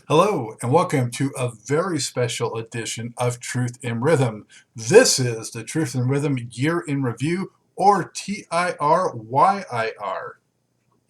Hello, and welcome to a very special edition of Truth in Rhythm. This is the Truth in Rhythm Year in Review, or TIRYIR.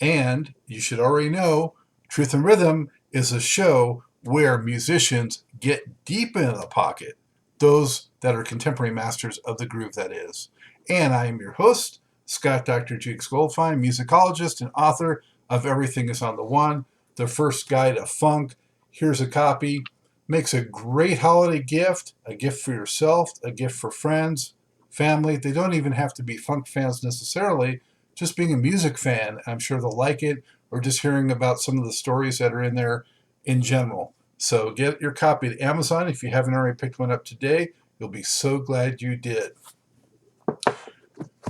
And you should already know, Truth in Rhythm is a show where musicians get deep into the pocket, those that are contemporary masters of the groove, that is. And I am your host, Scott Dr. Jukes Goldfine, musicologist and author of Everything is on the One, the first guide to funk. Here's a copy. Makes a great holiday gift, a gift for yourself, a gift for friends, family. They don't even have to be funk fans necessarily. Just being a music fan, I'm sure they'll like it, or just hearing about some of the stories that are in there in general. So get your copy at Amazon. If you haven't already picked one up today, you'll be so glad you did.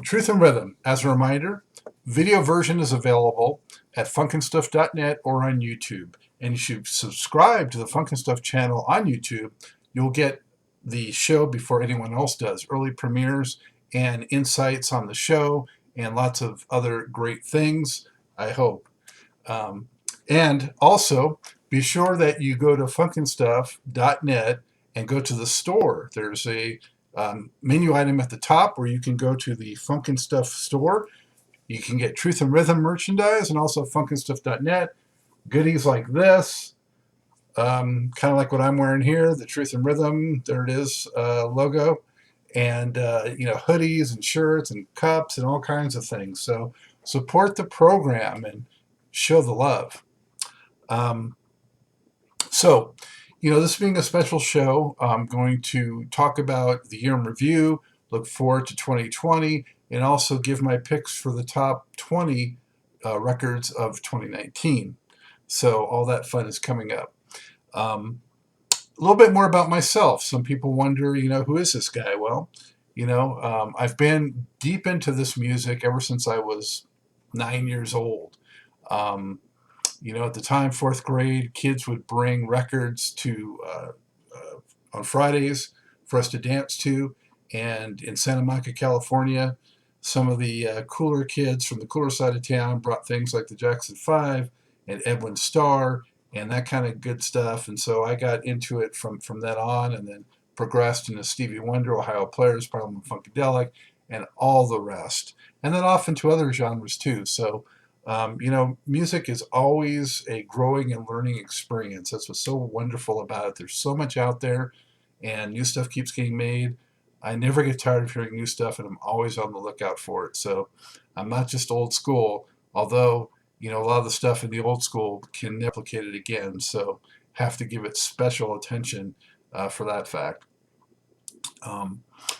Truth and Rhythm, as a reminder, video version is available at funknstuff.net or on YouTube. And you should subscribe to the Funk and Stuff channel on YouTube. You'll get the show before anyone else does, early premieres and insights on the show and lots of other great things, I hope. And also, be sure that you go to funknstuff.net and go to the store. There's a menu item at the top where you can go to the Funk and Stuff store. You can get Truth and Rhythm merchandise and also funknstuff.net. Goodies like this, kind of like what I'm wearing here, the Truth and Rhythm, there it is, logo. And, hoodies and shirts and cups and all kinds of things. So support the program and show the love. This being a special show, I'm going to talk about the year in review, look forward to 2020, and also give my picks for the top 20 records of 2019. So all that fun is coming up. A little bit more about myself. Some people wonder, who is this guy? Well, I've been deep into this music ever since I was 9 years old. At the time, fourth grade, kids would bring records to on Fridays for us to dance to. And in Santa Monica, California, some of the cooler kids from the cooler side of town brought things like the Jackson 5 and Edwin Starr and that kind of good stuff. And so I got into it from that on, and then progressed into Stevie Wonder, Ohio Players, Parliament Funkadelic, and all the rest. And then off into other genres too. So, music is always a growing and learning experience. That's what's so wonderful about it. There's so much out there, and new stuff keeps getting made. I never get tired of hearing new stuff, and I'm always on the lookout for it. So I'm not just old school, although a lot of the stuff in the old school can replicate it again. So have to give it special attention for that fact.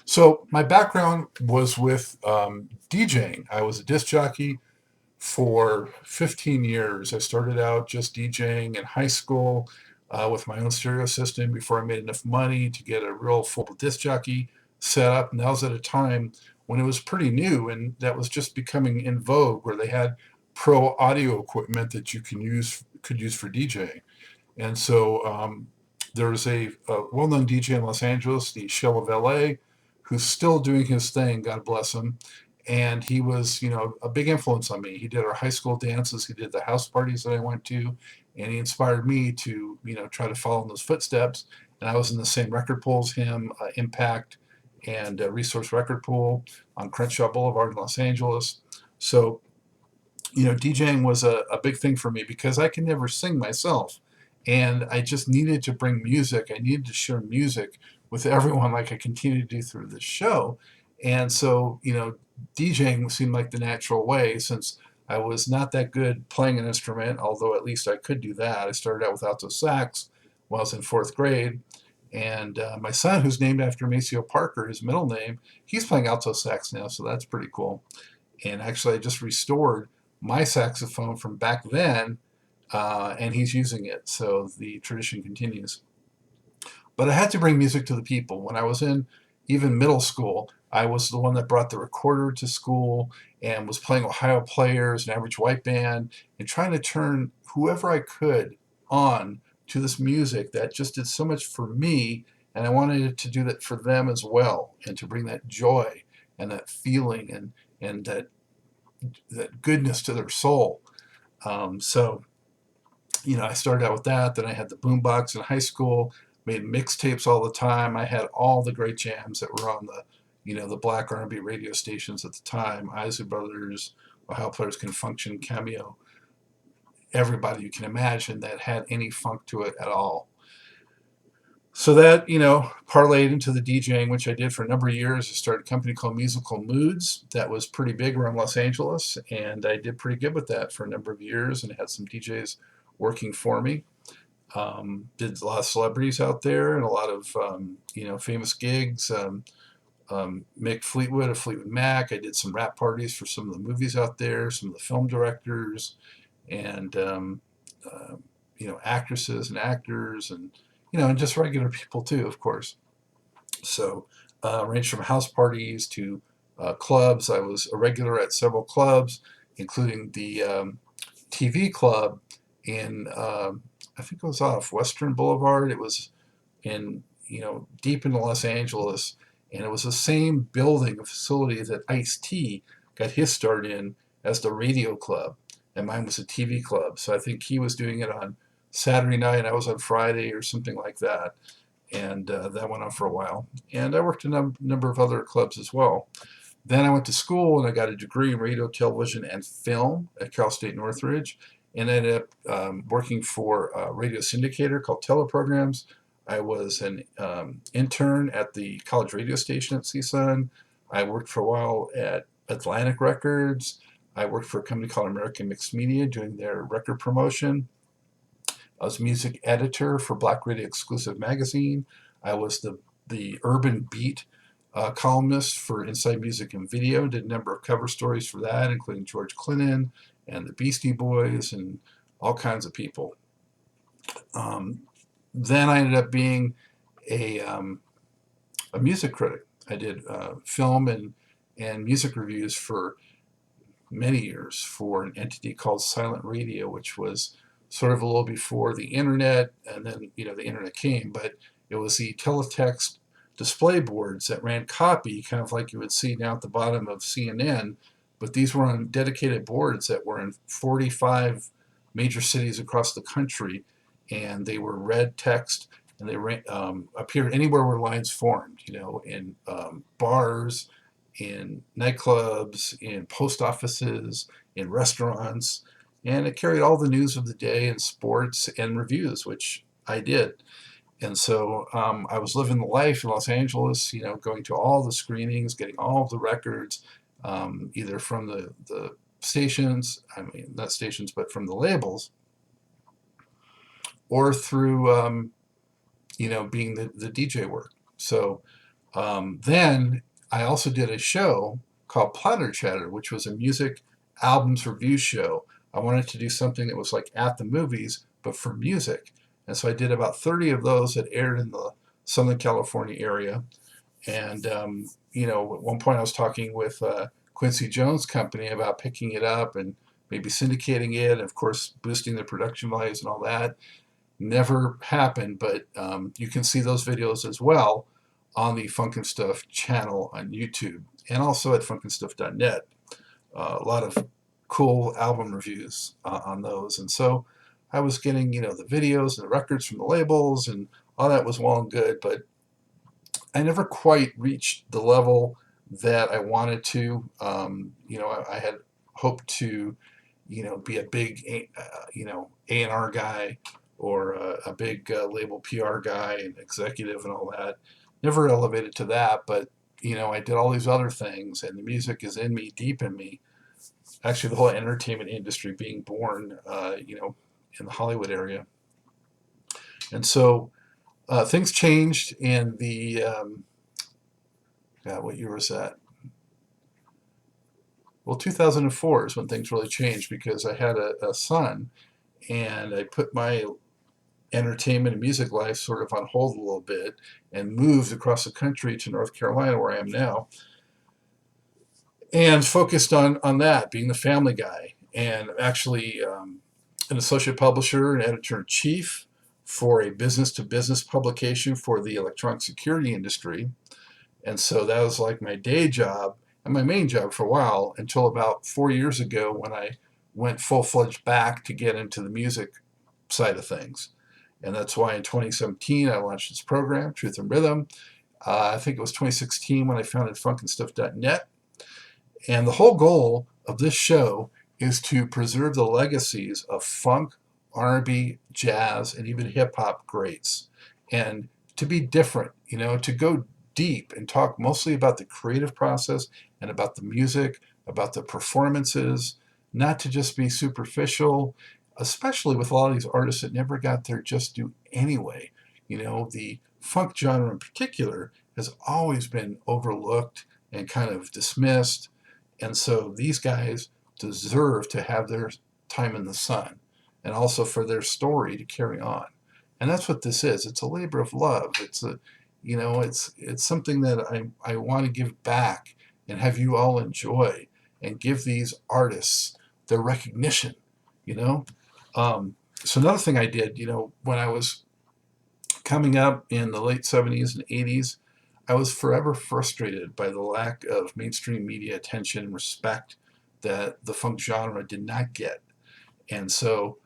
So my background was with DJing. I was a disc jockey for 15 years. I started out just DJing in high school with my own stereo system before I made enough money to get a real full disc jockey set up. And that was at a time when it was pretty new, and that was just becoming in vogue, where they had pro audio equipment that you could use for DJing. And so there was a well-known DJ in Los Angeles, the Shell of LA, who's still doing his thing, God bless him. And he was, a big influence on me. He did our high school dances. He did the house parties that I went to. And he inspired me to, try to follow in those footsteps. And I was in the same record pool as him, Impact and Resource Record Pool on Crenshaw Boulevard in Los Angeles. So, DJing was a big thing for me because I can never sing myself. And I just needed to bring music. I needed to share music with everyone like I continue to do through this show. And so, DJing seemed like the natural way, since I was not that good playing an instrument, although at least I could do that. I started out with alto sax while I was in fourth grade. And my son, who's named after Maceo Parker, his middle name, he's playing alto sax now, so that's pretty cool. And actually, I just restored my saxophone from back then, and he's using it, so the tradition continues. But I had to bring music to the people. When I was in even middle school, I was the one that brought the recorder to school and was playing Ohio Players and Average White Band and trying to turn whoever I could on to this music that just did so much for me, and I wanted to do that for them as well, and to bring that joy and that feeling and that goodness to their soul. So I started out with that. Then I had the boombox in high school, made mixtapes all the time. I had all the great jams that were on the black R&B radio stations at the time. Isley Brothers, How Players Can Function, Cameo, everybody you can imagine that had any funk to it at all. So that, parlayed into the DJing, which I did for a number of years. I started a company called Musical Moods that was pretty big around Los Angeles, and I did pretty good with that for a number of years and had some DJs working for me. Did a lot of celebrities out there and a lot of, famous gigs. Mick Fleetwood of Fleetwood Mac. I did some rap parties for some of the movies out there, some of the film directors, and uh, actresses and actors, and just regular people too, of course. So, ranged from house parties to clubs. I was a regular at several clubs, including the TV club in, I think it was off Western Boulevard. It was in, deep into Los Angeles, and it was the same building, a facility that Ice-T got his start in as the radio club, and mine was a TV club. So I think he was doing it on Saturday night, I was on Friday or something like that, and that went on for a while. And I worked in a number of other clubs as well. Then I went to school and I got a degree in radio, television, and film at Cal State Northridge, and ended up working for a radio syndicator called Teleprograms. I was an intern at the college radio station at CSUN. I worked for a while at Atlantic Records. I worked for a company called American Mixed Media doing their record promotion. I was music editor for Black Radio Exclusive Magazine. I was the urban beat columnist for Inside Music and Video. Did a number of cover stories for that, including George Clinton and the Beastie Boys and all kinds of people. Then I ended up being a music critic. I did film and music reviews for many years for an entity called Silent Radio, which was sort of a little before the internet, and then the internet came, but it was the teletext display boards that ran copy, kind of like you would see down at the bottom of CNN, but these were on dedicated boards that were in 45 major cities across the country, and they were red text, and they appeared anywhere where lines formed, in bars, in nightclubs, in post offices, in restaurants, and it carried all the news of the day and sports and reviews, which I did. And so I was living the life in Los Angeles, going to all the screenings, getting all of the records, either from the stations, I mean, not stations, but from the labels, or through, being the DJ work. So then I also did a show called Platter Chatter, which was a music albums review show. I wanted to do something that was like at the movies, but for music. And so I did about 30 of those that aired in the Southern California area. And, at one point I was talking with Quincy Jones' company about picking it up and maybe syndicating it, and of course, boosting the production values and all that. Never happened, but you can see those videos as well on the Funkin' Stuff channel on YouTube and also at funkinstuff.net. A lot of cool album reviews on those. And so I was getting, the videos and the records from the labels, and all that was well and good, but I never quite reached the level that I wanted to. I had hoped to, be a big, A&R guy, or a big label PR guy and executive and all that. Never elevated to that, but, I did all these other things, and the music is in me, deep in me. Actually, the whole entertainment industry being born, in the Hollywood area. And so things changed in the, what year was that? Well, 2004 is when things really changed, because I had a son, and I put my entertainment and music life sort of on hold a little bit and moved across the country to North Carolina, where I am now, and focused on that, being the family guy, and actually an associate publisher and editor-in-chief for a business-to-business publication for the electronic security industry. And so that was like my day job and my main job for a while, until about 4 years ago, when I went full-fledged back to get into the music side of things. And that's why in 2017 I launched this program, Truth and Rhythm. I think it was 2016 when I founded funkandstuff.net. And the whole goal of this show is to preserve the legacies of funk, R&B, jazz, and even hip hop greats. And to be different, to go deep and talk mostly about the creative process and about the music, about the performances, not to just be superficial, especially with a lot of these artists that never got their just due anyway. The funk genre in particular has always been overlooked and kind of dismissed. And so these guys deserve to have their time in the sun and also for their story to carry on. And that's what this is. It's a labor of love. It's something that I want to give back and have you all enjoy and give these artists their recognition, you know. So another thing I did, when I was coming up in the late 70s and 80s, I was forever frustrated by the lack of mainstream media attention and respect that the funk genre did not get. And so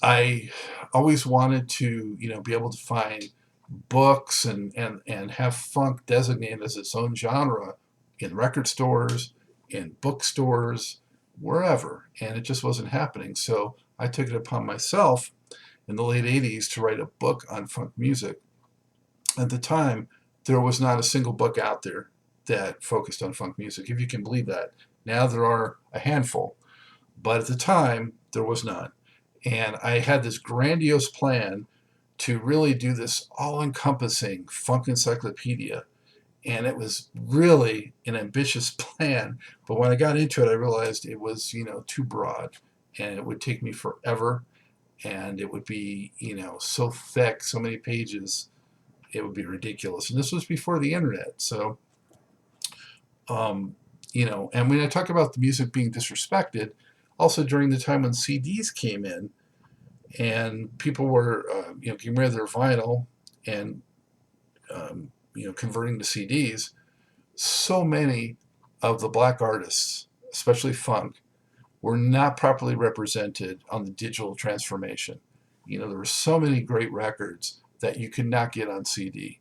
I always wanted to, be able to find books and have funk designated as its own genre in record stores, in bookstores, wherever. And it just wasn't happening. So I took it upon myself in the late 80s to write a book on funk music. At the time, there was not a single book out there that focused on funk music, if you can believe that. Now there are a handful, but at the time, there was none. And I had this grandiose plan to really do this all-encompassing funk encyclopedia. And it was really an ambitious plan. But when I got into it, I realized it was, too broad. And it would take me forever. And it would be, so thick, so many pages, it would be ridiculous. And this was before the internet. So, and when I talk about the music being disrespected, also during the time when CDs came in and people were, getting rid of their vinyl and, converting to CDs, so many of the black artists, especially funk, were not properly represented on the digital transformation. There were so many great records that you could not get on CD.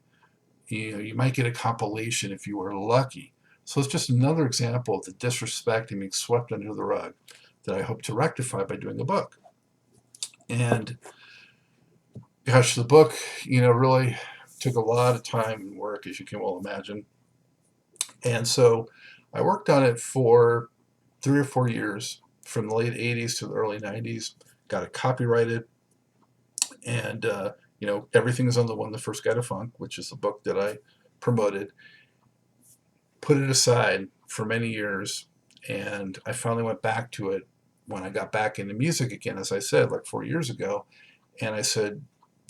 You might get a compilation if you were lucky. So it's just another example of the disrespect and being swept under the rug that I hope to rectify by doing a book. And gosh, the book, really took a lot of time and work, as you can well imagine. And so I worked on it for 3 or 4 years, from the late 80s to the early 90s, got it copyrighted, and everything is on the One the First Guide to Funk, which is the book that I promoted. Put it aside for many years, and I finally went back to it when I got back into music again, as I said, like 4 years ago. And I said,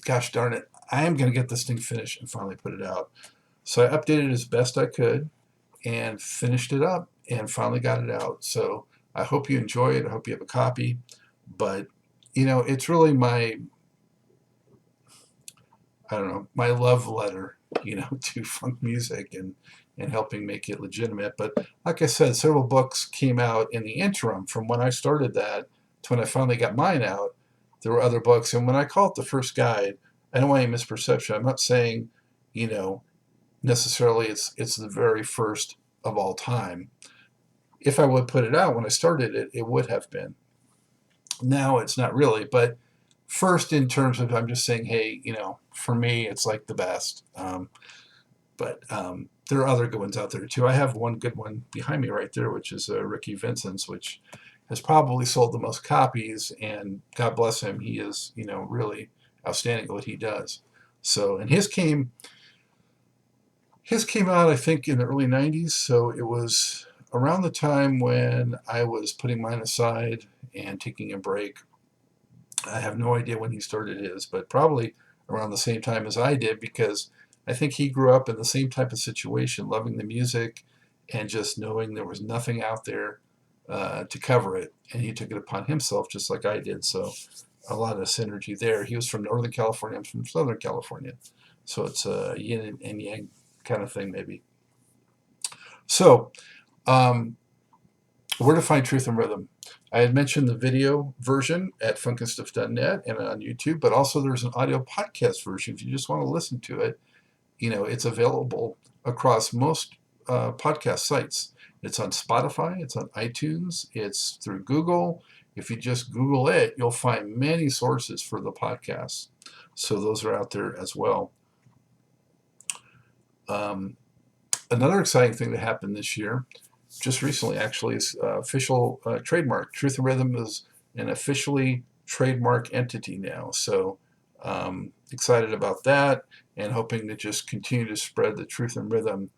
gosh darn it, I am going to get this thing finished and finally put it out. So I updated it as best I could and finished it up and finally got it out. So I hope you enjoy it. I hope you have a copy. But, it's really my love letter, to funk music and helping make it legitimate. But like I said, several books came out in the interim from when I started that to when I finally got mine out. There were other books. And when I call it the first guide, I don't want any misperception. I'm not saying, necessarily it's the very first of all time. If I would put it out when I started it, it would have been. Now it's not really, but first in terms of, I'm just saying, hey, for me, it's like the best. But there are other good ones out there too. I have one good one behind me right there, which is Ricky Vincent's, which has probably sold the most copies, and God bless him, he is, really outstanding at what he does. So, and his came out, I think, in the early 90s, so it was around the time when I was putting mine aside and taking a break. I have no idea when he started his, but probably around the same time as I did, because I think he grew up in the same type of situation, loving the music and just knowing there was nothing out there to cover it. And he took it upon himself just like I did. So a lot of synergy there. He was from Northern California. I'm from Southern California. So it's a yin and yang kind of thing, maybe. So Where to find Truth and Rhythm. I had mentioned the video version at funkandstuff.net and on YouTube, but also there's an audio podcast version. If you just want to listen to it, it's available across most podcast sites. It's on Spotify, it's on iTunes, it's through Google. If you just Google it, you'll find many sources for the podcast. So those are out there as well. Another exciting thing that happened this year, just recently actually, is official trademark. Truth and Rhythm is an officially trademark entity now. So excited about that, and hoping to just continue to spread the Truth and Rhythm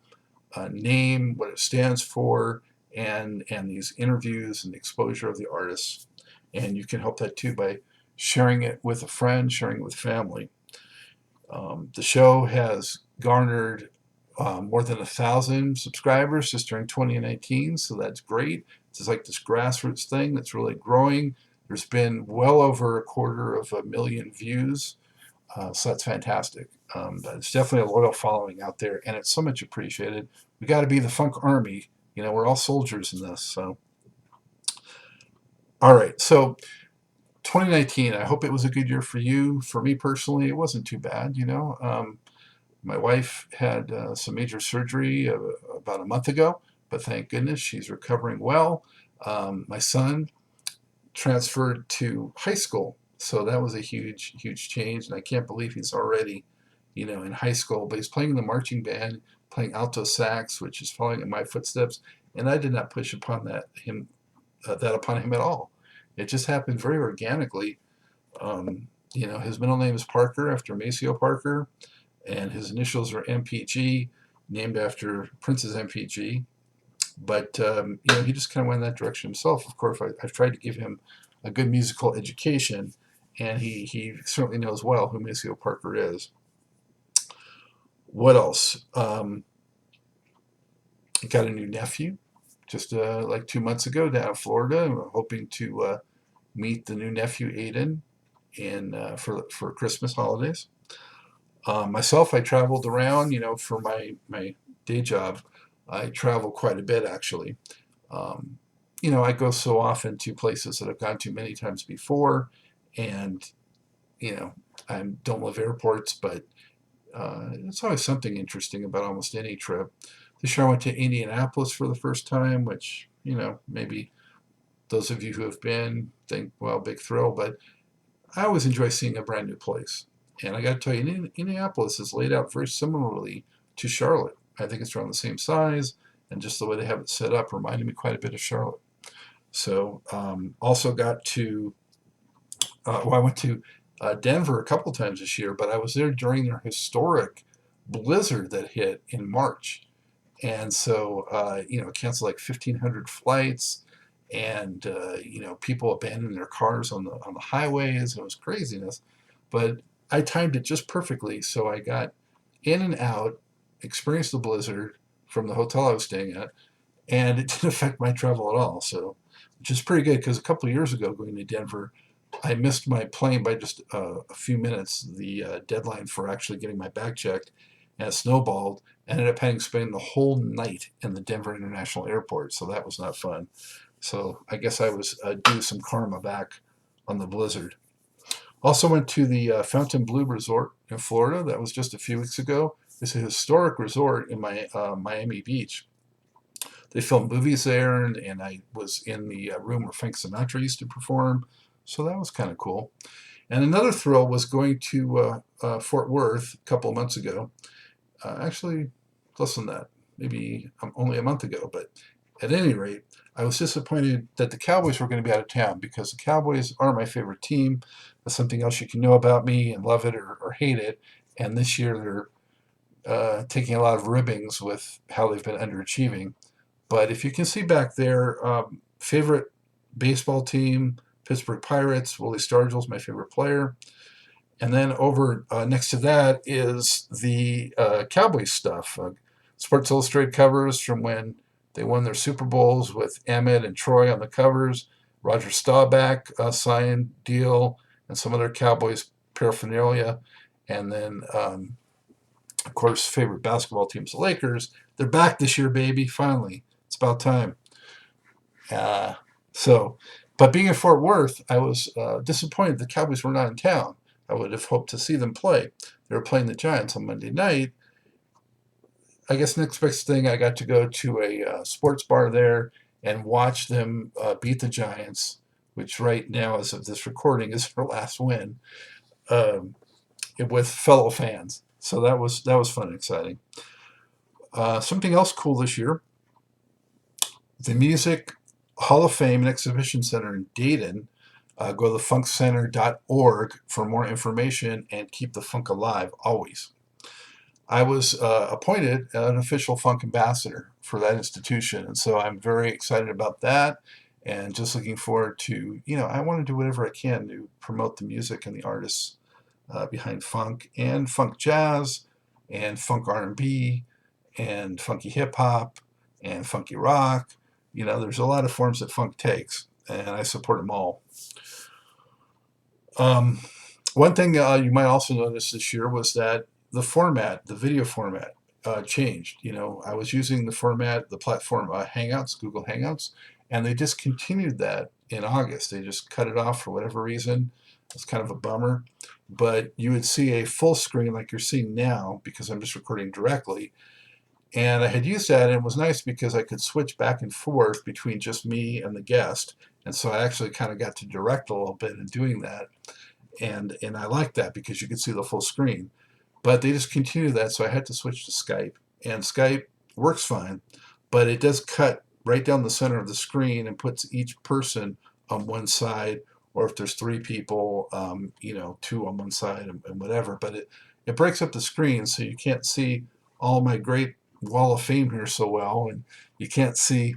name, what it stands for, and these interviews and the exposure of the artists. And you can help that too by sharing it with a friend, sharing it with family. The show has garnered more than 1,000 subscribers just during 2019, so that's great. It's like this grassroots thing that's really growing. There's been well over 250,000 views, so that's fantastic. But it's definitely a loyal following out there, and it's so much appreciated. We got to be the funk army. We're all soldiers in this. So, all right. So 2019, I hope it was a good year for you. For me personally, it wasn't too bad. My wife had some major surgery about a month ago, but thank goodness she's recovering well. My son transferred to high school, so that was a huge, huge change, and I can't believe he's already, in high school. But he's playing in the marching band, playing alto sax, which is following in my footsteps, and I did not push upon that upon him at all. It just happened very organically. His middle name is Parker, after Maceo Parker, and his initials are MPG, named after Prince's MPG. But he just kind of went in that direction himself. Of course, I've tried to give him a good musical education, and he certainly knows well who Maceo Parker is. What else? Got a new nephew just like 2 months ago down in Florida. I'm hoping to meet the new nephew, Aiden, for Christmas holidays. Myself, I traveled around, for my day job. I travel quite a bit, actually. I go so often to places that I've gone to many times before, and, I don't love airports, but it's always something interesting about almost any trip. This year I went to Indianapolis for the first time, which, maybe those of you who have been think, well, big thrill, but I always enjoy seeing a brand new place. And I got to tell you, Indianapolis is laid out very similarly to Charlotte. I think it's around the same size, and just the way they have it set up reminded me quite a bit of Charlotte. So also got to, I went to Denver a couple times this year, but I was there during their historic blizzard that hit in March. And so, canceled like 1,500 flights, and, people abandoned their cars on the highways. It was craziness. But I timed it just perfectly, so I got in and out, experienced the blizzard from the hotel I was staying at, and it didn't affect my travel at all. So, which is pretty good, because a couple of years ago going to Denver, I missed my plane by just a few minutes, the deadline for actually getting my bag checked, and it snowballed. Ended up having to spend the whole night in the Denver International Airport, so that was not fun. So I guess I was due some karma back on the blizzard. Also went to the Fontainebleau Resort in Florida. That was just a few weeks ago. It's a historic resort in Miami Beach. They filmed movies there, and I was in the room where Frank Sinatra used to perform. So that was kind of cool. And another thrill was going to Fort Worth a couple of months ago. Actually, less than that, maybe only a month ago. But at any rate, I was disappointed that the Cowboys were going to be out of town, because the Cowboys are my favorite team. That's something else you can know about me and love it or hate it. And this year they're taking a lot of ribbings with how they've been underachieving. But if you can see back there, favorite baseball team, Pittsburgh Pirates. Willie Stargell's my favorite player. And then over next to that is the Cowboys stuff. Sports Illustrated covers from when they won their Super Bowls with Emmett and Troy on the covers. Roger Staubach signed deal, and some other Cowboys paraphernalia. And then, of course, favorite basketball teams, the Lakers. They're back this year, baby, finally. It's about time. Uh, so, but being in Fort Worth, I was disappointed the Cowboys were not in town. I would have hoped to see them play. They were playing the Giants on Monday night. I guess next best thing, I got to go to a sports bar there and watch them beat the Giants, which right now, as of this recording, is their last win, um, with fellow fans. So that was fun and exciting. Something else cool this year: the Music Hall of Fame and Exhibition Center in Dayton. Go to thefunkcenter.org for more information and keep the funk alive always. I was appointed an official funk ambassador for that institution, and so I'm very excited about that, and just looking forward to, I want to do whatever I can to promote the music and the artists behind funk and funk jazz and funk R&B and funky hip hop and funky rock. There's a lot of forms that funk takes, and I support them all. Um, One thing you might also notice this year was that the video format, changed. I was using the platform Hangouts, Google Hangouts, and they discontinued that in August. They just cut it off for whatever reason. It's kind of a bummer. But you would see a full screen like you're seeing now because I'm just recording directly. And I had used that, and it was nice because I could switch back and forth between just me and the guest. And so I actually kind of got to direct a little bit in doing that. And I liked that because you could see the full screen. But they just continued that, so I had to switch to Skype. And Skype works fine, but it does cut right down the center of the screen and puts each person on one side, or if there's three people, two on one side and whatever. But it breaks up the screen, so you can't see all my great wall of fame here so well, and you can't see,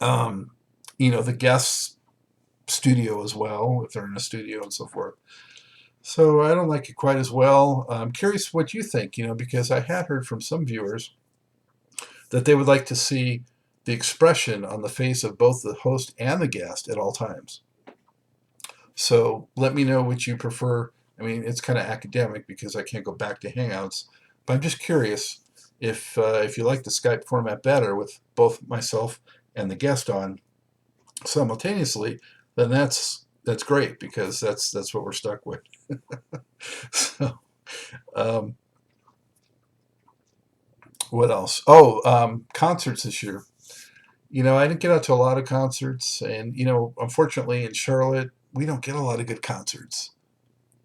the guests' studio as well if they're in a studio and so forth. So I don't like it quite as well. I'm curious what you think, because I had heard from some viewers that they would like to see the expression on the face of both the host and the guest at all times. So let me know what you prefer. I mean, it's kind of academic because I can't go back to Hangouts, but I'm just curious if you like the Skype format better with both myself and the guest on simultaneously, then that's great because that's what we're stuck with. So, um, what else? Oh, concerts this year. I didn't get out to a lot of concerts, and unfortunately in Charlotte, we don't get a lot of good concerts.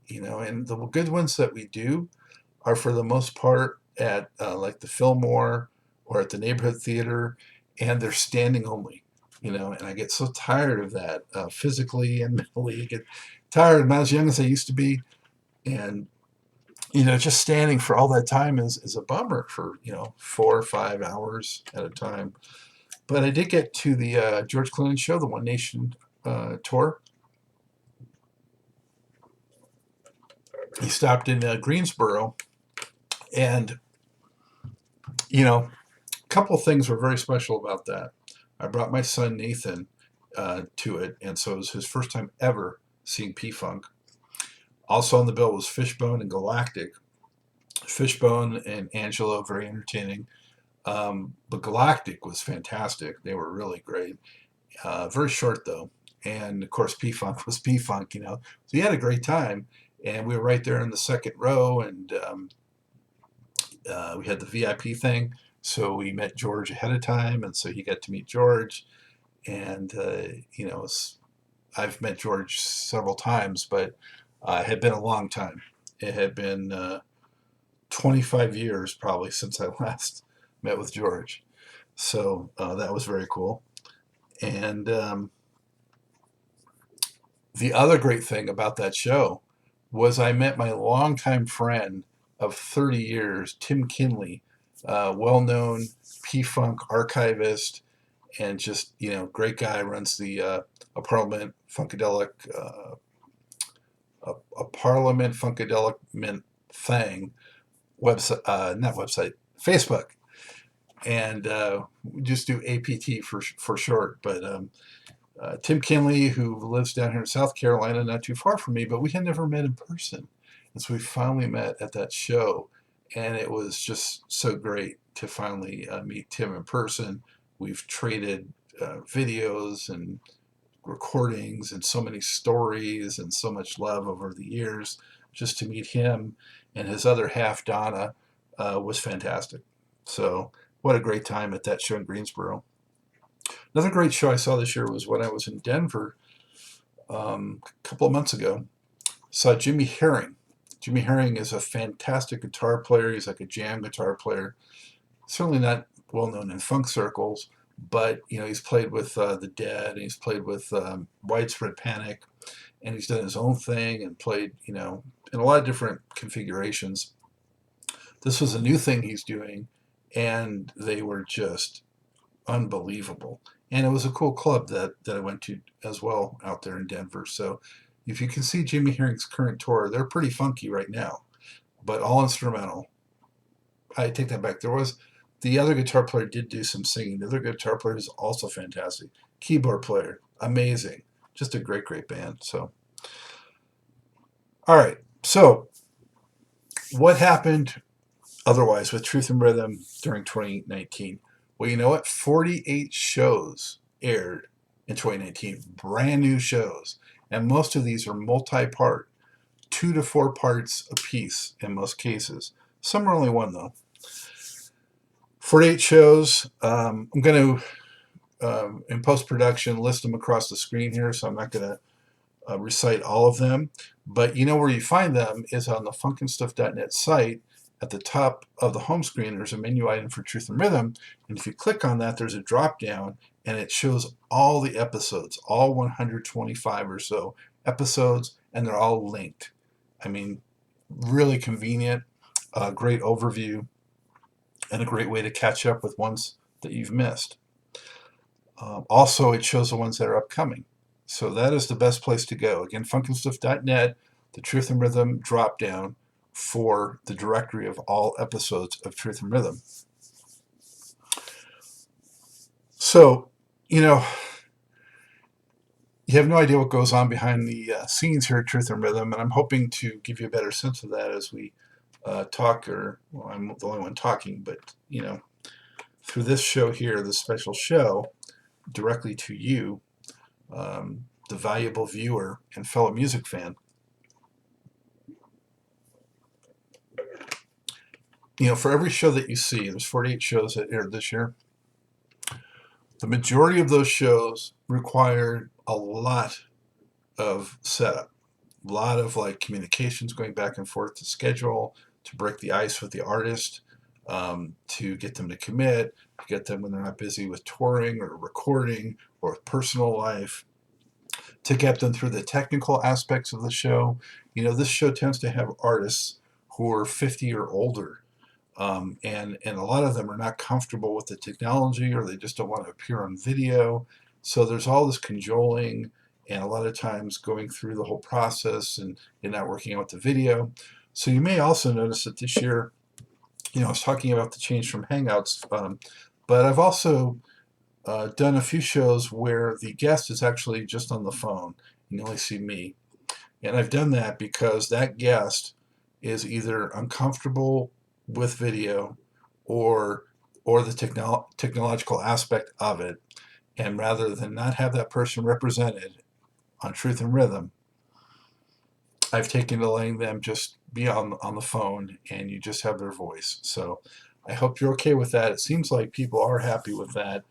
And the good ones that we do are for the most part at like the Fillmore or at the neighborhood theater, and they're standing only. And I get so tired of that physically and mentally. I get tired. I'm not as young as I used to be, and just standing for all that time is a bummer for 4 or 5 hours at a time. But I did get to the George Clooney show, the One Nation tour. He stopped in Greensboro, and a couple of things were very special about that. I brought my son Nathan to it, and so it was his first time ever seeing PFunk. Also on the bill was Fishbone and Galactic. Fishbone and Angelo, very entertaining. But Galactic was fantastic. They were really great. Very short though. And of course, P-Funk was P-Funk, So he had a great time. And we were right there in the second row, and we had the VIP thing. So we met George ahead of time, and so he got to meet George. And, I've met George several times, but it had been a long time. It had been 25 years probably since I last met with George. So that was very cool. And the other great thing about that show was I met my longtime friend of 30 years, Tim Kinley, well-known P-Funk archivist, and just, great guy, runs the Parliament Funkadelic, a Parliament Funkadelic Mint thing, website, not website, Facebook. And we just do APT for short. But Tim Kinley, who lives down here in South Carolina, not too far from me, but we had never met in person. And so we finally met at that show. And it was just so great to finally meet Tim in person. We've traded videos and recordings and so many stories and so much love over the years. Just to meet him and his other half, Donna, was fantastic. So what a great time at that show in Greensboro. Another great show I saw this year was when I was in Denver a couple of months ago. Saw Jimmy Herring. Jimmy Herring is a fantastic guitar player. He's like a jam guitar player. Certainly not well known in funk circles, but he's played with the Dead, and he's played with Widespread Panic, and he's done his own thing and played in a lot of different configurations. This was a new thing he's doing, and they were just unbelievable. And it was a cool club that I went to as well out there in Denver. So if you can see Jimmy Herring's current tour, they're pretty funky right now, but all instrumental. I take that back. The other guitar player did do some singing. The other guitar player is also fantastic. Keyboard player, amazing. Just a great, great band. So, all right. So, what happened otherwise with Truth and Rhythm during 2019? Well, you know what? 48 shows aired in 2019, brand new shows. And most of these are multi-part, 2 to 4 parts a piece in most cases. Some are only one, though. 48 shows. I'm going to, in post-production, list them across the screen here, so I'm not going to recite all of them. But where you find them is on the funkandstuff.net site. At the top of the home screen, there's a menu item for Truth and Rhythm. And if you click on that, there's a drop down, and it shows all the episodes, all 125 or so episodes, and they're all linked. I mean, really convenient, great overview, and a great way to catch up with ones that you've missed. Also, it shows the ones that are upcoming. So that is the best place to go. Again, funkandstuff.net, the Truth and Rhythm drop down for the directory of all episodes of Truth and Rhythm. So, you have no idea what goes on behind the scenes here at Truth and Rhythm, and I'm hoping to give you a better sense of that as we talk, well, I'm the only one talking, but, through this show here, this special show, directly to you, the valuable viewer and fellow music fan. For every show that you see, there's 48 shows that aired this year. The majority of those shows required a lot of setup, a lot of communications going back and forth to schedule, to break the ice with the artist, to get them to commit, to get them when they're not busy with touring or recording or with personal life, to get them through the technical aspects of the show. This show tends to have artists who are 50 or older. And a lot of them are not comfortable with the technology, or they just don't want to appear on video. So there's all this cajoling, and a lot of times going through the whole process and not working out the video. So you may also notice that this year, I was talking about the change from Hangouts, but I've also done a few shows where the guest is actually just on the phone. You only see me. And I've done that because that guest is either uncomfortable with video or the technological aspect of it, and rather than not have that person represented on Truth and Rhythm, I've taken to letting them just be on the phone, and you just have their voice. So I hope you're okay with that. It seems like people are happy with that.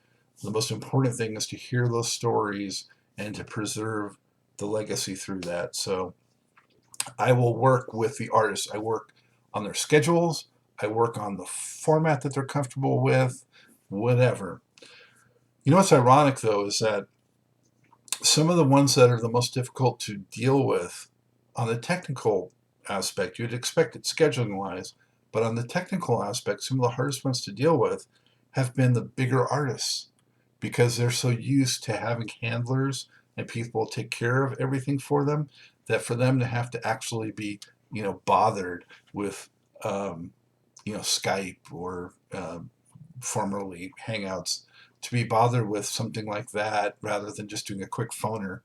The most important thing is to hear those stories and to preserve the legacy through that. So I will work with the artists. I work on their schedules. I work on the format that they're comfortable with, whatever. What's ironic, though, is that some of the ones that are the most difficult to deal with on the technical aspect, you'd expect it scheduling-wise, but on the technical aspect, some of the hardest ones to deal with have been the bigger artists, because they're so used to having handlers and people take care of everything for them, that for them to have to actually be, bothered with Skype or formerly Hangouts, to be bothered with something like that rather than just doing a quick phoner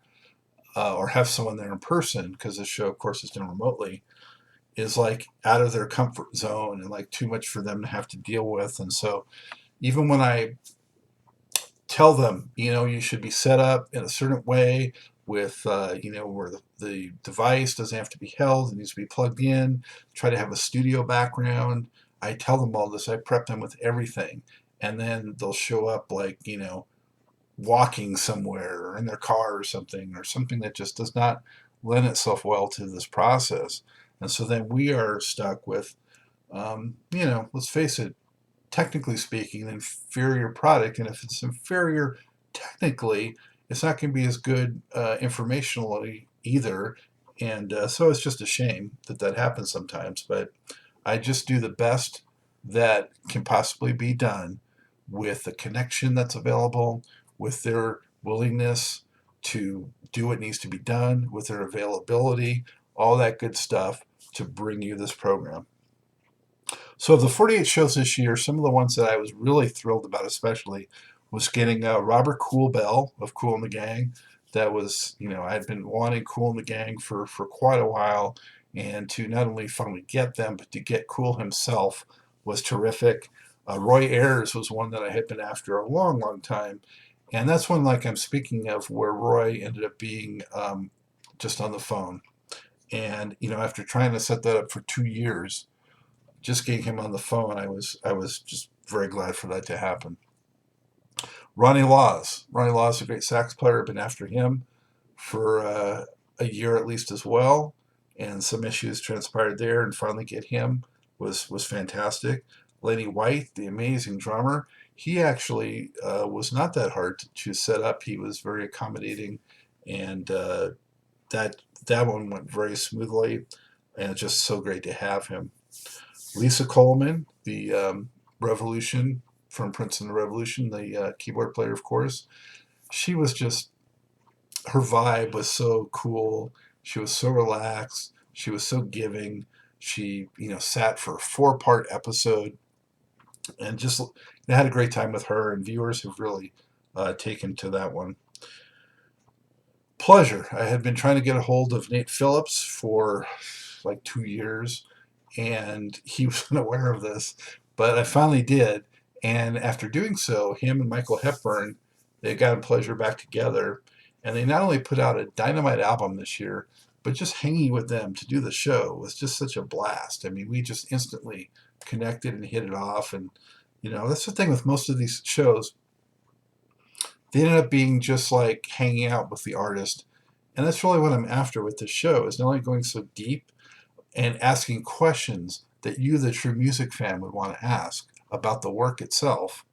or have someone there in person, because the show, of course, is done remotely, is out of their comfort zone and too much for them to have to deal with. And so even when I tell them, you should be set up in a certain way with, where the device doesn't have to be held, it needs to be plugged in, try to have a studio background. I tell them all this, I prep them with everything. And then they'll show up like, walking somewhere or in their car or something that just does not lend itself well to this process. And so then we are stuck with, let's face it, technically speaking, an inferior product. And if it's inferior technically, it's not going to be as good informationally either. And so it's just a shame that that happens sometimes. But I just do the best that can possibly be done with the connection that's available, with their willingness to do what needs to be done, with their availability, all that good stuff to bring you this program. So of the 48 shows this year, some of the ones that I was really thrilled about especially was getting Robert Cool Bell of Kool and the Gang. That was, I had been wanting Kool and the Gang for quite a while, and to not only finally get them, but to get Kool himself was terrific. Roy Ayers was one that I had been after a long, long time, and that's one like I'm speaking of where Roy ended up being just on the phone. And, after trying to set that up for 2 years, just getting him on the phone, I was just very glad for that to happen. Ronnie Laws is a great sax player. I've been after him for a year at least as well, and some issues transpired there, and finally get him was fantastic. Lenny White, the amazing drummer, he actually was not that hard to set up. He was very accommodating, and that one went very smoothly, and it's just so great to have him. Lisa Coleman, the Revolution from Prince and the Revolution, the keyboard player, of course. She was just, her vibe was so cool. She was so relaxed. She was so giving. She, sat for a 4-part episode, and just had a great time with her. And viewers have really taken to that one. Pleasure. I had been trying to get a hold of Nate Phillips for like 2 years, and he wasn't aware of this, but I finally did. And after doing so, him and Michael Hepburn, they got Pleasure back together, and they not only put out a dynamite album this year, but just hanging with them to do the show was just such a blast. I mean, we just instantly connected and hit it off. And that's the thing with most of these shows, they ended up being just like hanging out with the artist. And that's really what I'm after with this show, is not only going so deep and asking questions that you, the true music fan, would want to ask about the work itself,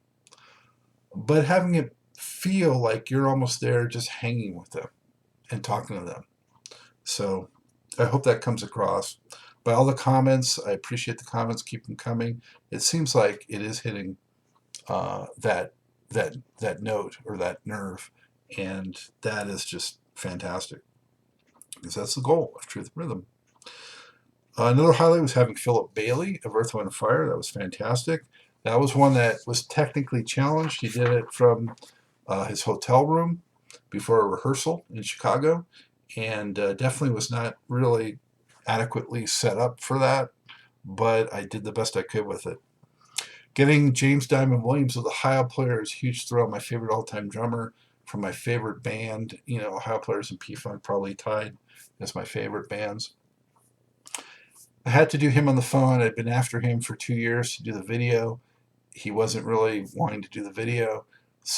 but having it feel like you're almost there just hanging with them and talking to them. So I hope that comes across. By all the comments, I appreciate the comments. Keep them coming. It seems like it is hitting that note or that nerve, and that is just fantastic, because that's the goal of Truth and Rhythm. Another highlight was having Philip Bailey of Earth, Wind & Fire. That was fantastic. That was one that was technically challenged. He did it from his hotel room before a rehearsal in Chicago, and definitely was not really adequately set up for that, but I did the best I could with it. Getting James Diamond Williams of the Ohio Players, huge thrill. My favorite all-time drummer from my favorite band. Ohio Players and PFunk probably tied as my favorite bands. I had to do him on the phone. I'd been after him for 2 years to do the video. He wasn't really wanting to do the video,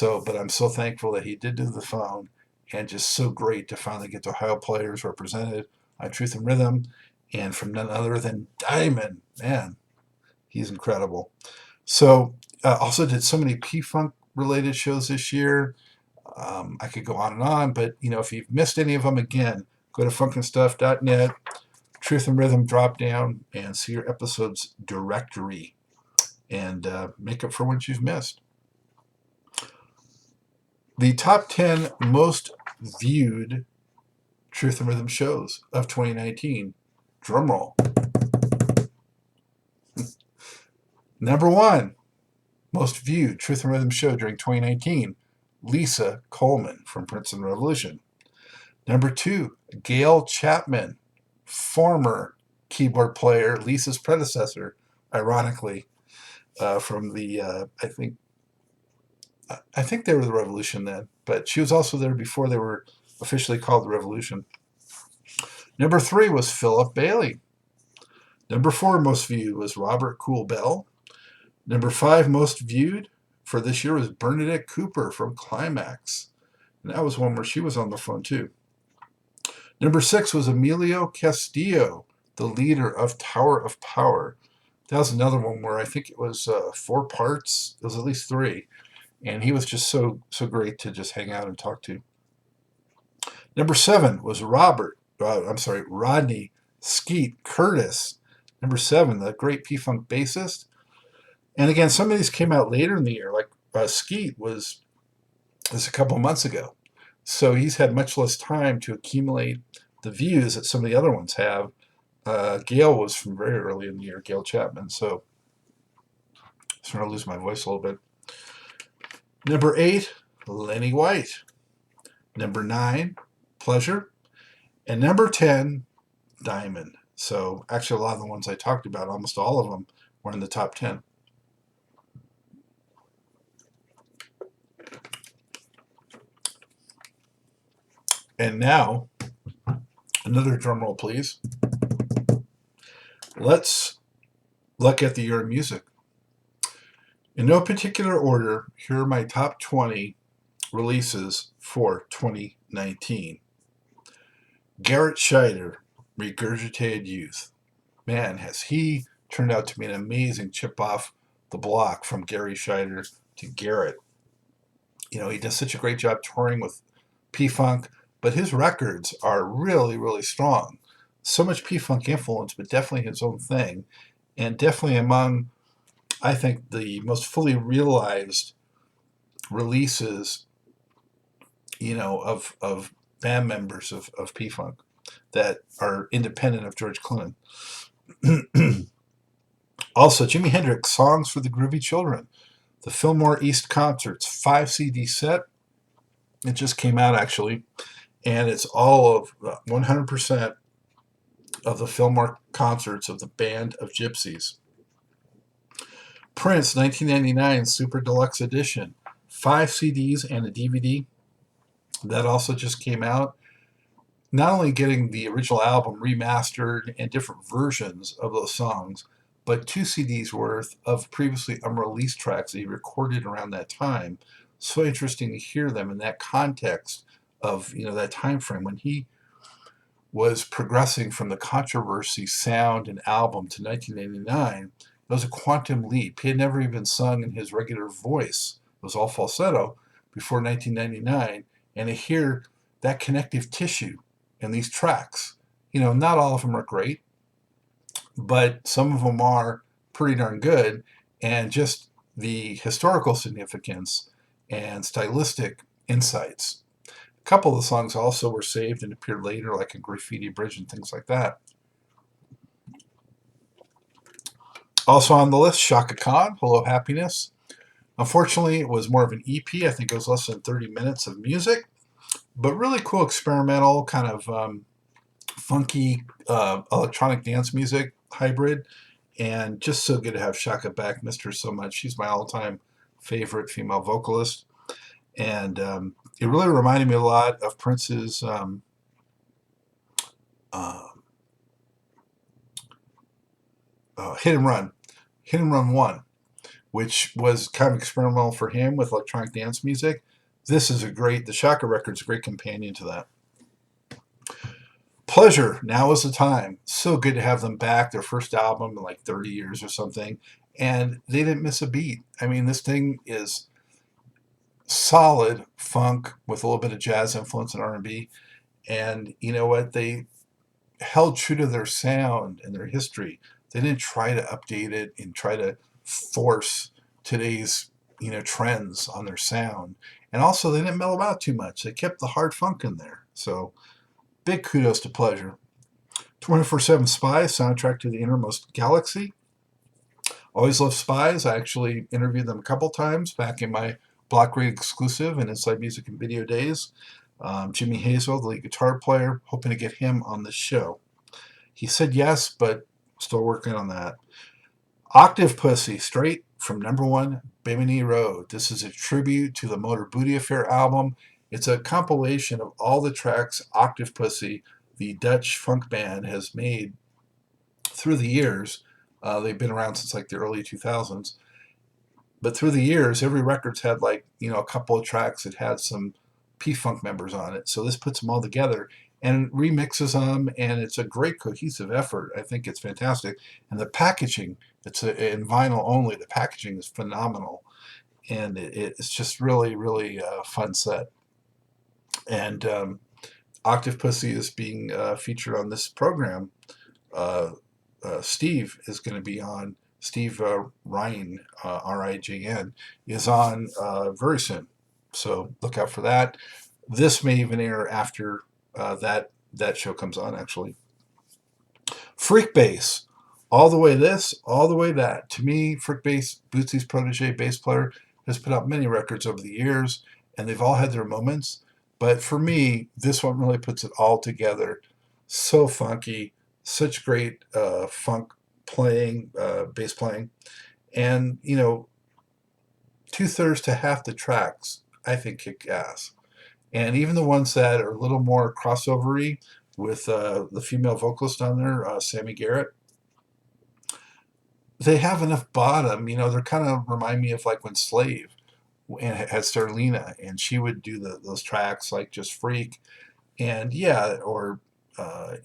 but I'm so thankful that he did do the phone, and just so great to finally get the Ohio Players represented on Truth and Rhythm, and from none other than Diamond. Man, he's incredible. So also did so many P-Funk related shows this year. I could go on, but if you've missed any of them, again, go to funkandstuff.net, Truth and Rhythm drop down, and see your episodes directory, and make up for what you've missed. The top 10 most viewed Truth and Rhythm shows of 2019. Drum roll. Number 1, most viewed Truth and Rhythm show during 2019, Lisa Coleman from Prince and the Revolution. Number 2, Gail Chapman, former keyboard player, Lisa's predecessor, ironically, from the, I think, I think they were the Revolution then, but she was also there before they were officially called the Revolution. Number 3 was Philip Bailey. Number 4 most viewed was Robert Cool Bell. Number 5 most viewed for this year was Bernadette Cooper from Climax. And that was one where she was on the phone too. Number 6 was Emilio Castillo, the leader of Tower of Power. That was another one where I think it was 4 parts. It was at least 3. And he was just so great to just hang out and talk to. Number 7 was Rodney Skeet Curtis. Number 7, the great P-Funk bassist. And again, some of these came out later in the year, like Skeet was a couple months ago. So he's had much less time to accumulate the views that some of the other ones have. Gail was from very early in the year, Gail Chapman. So I'm starting to lose my voice a little bit. Number 8, Lenny White. Number 9, Pleasure. And number 10, Diamond. So actually a lot of the ones I talked about, almost all of them, were in the top 10. And now, another drum roll, please. Let's look at the year of music. In no particular order, here are my top 20 releases for 2019. Garrett Scheider, Regurgitated Youth. Man, has he turned out to be an amazing chip off the block from Gary Scheider to Garrett. You know, he does such a great job touring with P-Funk, but his records are really, really strong. So much P-Funk influence, but definitely his own thing. And definitely among, I think, the most fully realized releases, you know, of band members of P-Funk that are independent of George Clinton. Also, Jimi Hendrix, Songs for the Groovy Children. The Fillmore East Concerts 5 CD set. It just came out, actually. And it's all of 100% of the Fillmore concerts of the Band of Gypsies. Prince, 1999 Super Deluxe Edition. 5 CDs and a DVD. That also just came out. Not only getting the original album remastered and different versions of those songs, but 2 CDs worth of previously unreleased tracks that he recorded around that time. So interesting to hear them in that context of, you know, that time frame when he was progressing from the Controversy sound and album to 1989. It was a quantum leap. He had never even sung in his regular voice. It was all falsetto before 1999. And to hear that connective tissue in these tracks, you know, not all of them are great, but some of them are pretty darn good. And just the historical significance and stylistic insights. A couple of the songs also were saved and appeared later, like a Graffiti Bridge and things like that. Also on the list, Shaka Khan, Hello Happiness. Unfortunately, it was more of an EP. I think it was less than 30 minutes of music, but really cool experimental, kind of funky electronic dance music hybrid. And just so good to have Shaka back. Missed her so much. She's my all-time favorite female vocalist. And it really reminded me a lot of Prince's Hit and Run 1, which was kind of experimental for him with electronic dance music. This is the Shaka record's a great companion to that. Pleasure, Now Is the Time. So good to have them back, their first album in like 30 years or something. And they didn't miss a beat. I mean, this thing is solid funk with a little bit of jazz influence and R&B. And you know what? They held true to their sound and their history. They didn't try to update it and try to force today's, you know, trends on their sound. And also, they didn't mellow out too much. They kept the hard funk in there. So big kudos to Pleasure. 24/7 Spies, soundtrack to the Innermost Galaxy. Always love Spies. I actually interviewed them a couple times back in my Block Rate exclusive and Inside Music and Video days. Jimmy Hazel, the lead guitar player, hoping to get him on the show. He said yes, but still working on that. Octave Pussy, straight from #1 Bimini Road. This is a tribute to the Motor Booty Affair album. It's a compilation of all the tracks Octave Pussy, the Dutch funk band, has made through the years. They've been around since like the early 2000s. But through the years, every record's had like, a couple of tracks that had some PFunk members on it. So this puts them all together and remixes them, and it's a great cohesive effort. I think it's fantastic. And the packaging, it's in vinyl only. The packaging is phenomenal, and it's just really, really a fun set. And Octave Pussy is being featured on this program. Steve is going to be on. Steve Ryan, Rijn, is on very soon. So look out for that. This may even air after that show comes on, actually. Freak Bass. All the way this, all the way that. To me, Freak Bass, Bootsy's protege bass player, has put out many records over the years, and they've all had their moments. But for me, this one really puts it all together. So funky, such great funk playing, bass playing. And, 2/3 to half the tracks, I think, kick ass. And even the ones that are a little more crossovery with the female vocalist on there, Sammy Garrett, they have enough bottom. They're kind of remind me of like when Slave had Sterlina, and she would do those tracks like Just Freak, and yeah, or